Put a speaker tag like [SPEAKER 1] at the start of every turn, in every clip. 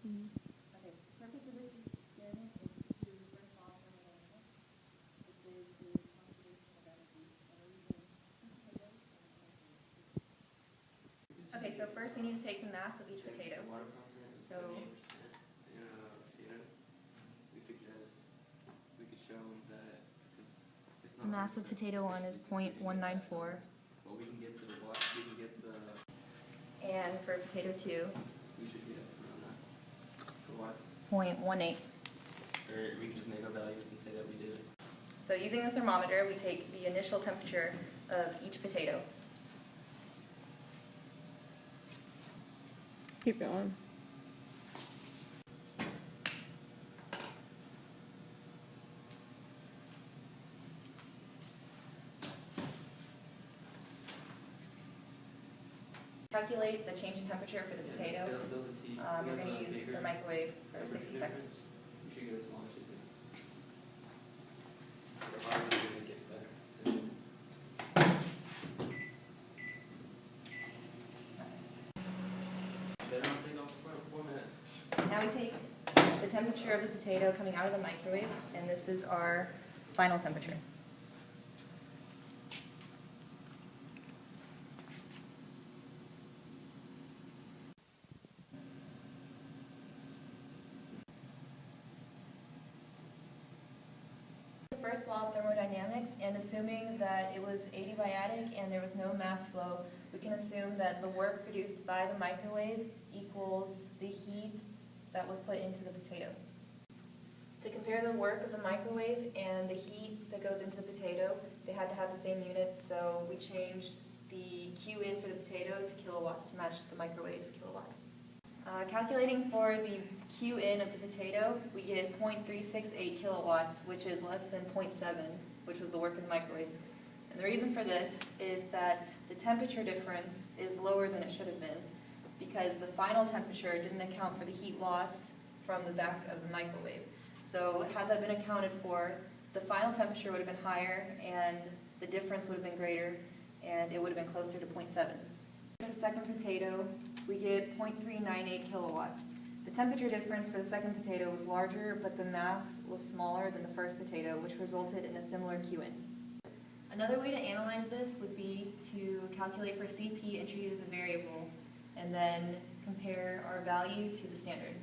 [SPEAKER 1] Okay, purpose of this experiment is to do the first law of thermodynamics, which is the conservation of energy, and we're using two potatoes and a microwave. Okay, so first we need to take the mass of each potato. So the mass of potato 1 is 0.194.
[SPEAKER 2] Well, we can get the
[SPEAKER 1] And for potato 2,
[SPEAKER 2] we should get around that. For what?
[SPEAKER 1] 0.18.
[SPEAKER 2] Or we can just make our values and say that we did it.
[SPEAKER 1] So using the thermometer, we take the initial temperature of each potato.
[SPEAKER 3] Keep going.
[SPEAKER 1] Calculate the change in temperature for the potato. We're going to use the microwave for 60 seconds.
[SPEAKER 2] We should get a smaller sheet. The harder we make it, better. They don't take off for 4 minutes.
[SPEAKER 1] Now we take the temperature of the potato coming out of the microwave, and this is our final temperature. The first law of thermodynamics, and assuming that it was adiabatic and there was no mass flow, we can assume that the work produced by the microwave equals the heat that was put into the potato. To compare the work of the microwave and the heat that goes into the potato, they had to have the same units, so we changed the Q in for the potato to kilowatts to match the microwave kilowatts. Calculating for the Q in of the potato, we get 0.368 kilowatts, which is less than 0.7, which was the work of the microwave. And the reason for this is that the temperature difference is lower than it should have been, because the final temperature didn't account for the heat lost from the back of the microwave. So had that been accounted for, the final temperature would have been higher and the difference would have been greater, and it would have been closer to 0.7. For the second potato, we get 0.398 kilowatts. The temperature difference for the second potato was larger, but the mass was smaller than the first potato, which resulted in a similar Q-in. Another way to analyze this would be to calculate for CP and treat it as a variable, and then compare our value to the standard.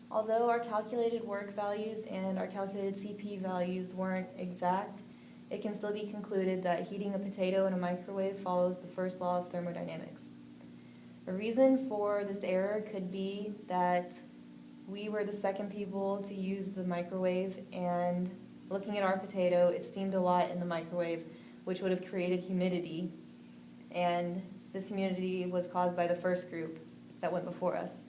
[SPEAKER 1] Although our calculated work values and our calculated CP values weren't exact, it can still be concluded that heating a potato in a microwave follows the first law of thermodynamics. A reason for this error could be that we were the second people to use the microwave, and looking at our potato, it steamed a lot in the microwave, which would have created humidity, and this humidity was caused by the first group that went before us.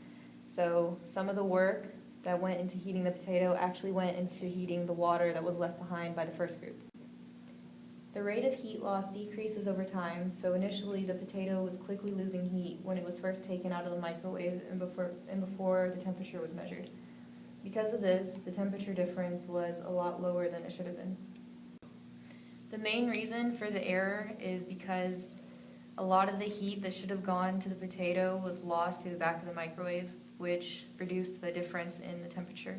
[SPEAKER 1] So some of the work that went into heating the potato actually went into heating the water that was left behind by the first group. The rate of heat loss decreases over time, so initially the potato was quickly losing heat when it was first taken out of the microwave and before the temperature was measured. Because of this, the temperature difference was a lot lower than it should have been. The main reason for the error is because a lot of the heat that should have gone to the potato was lost through the back of the microwave, which reduced the difference in the temperature.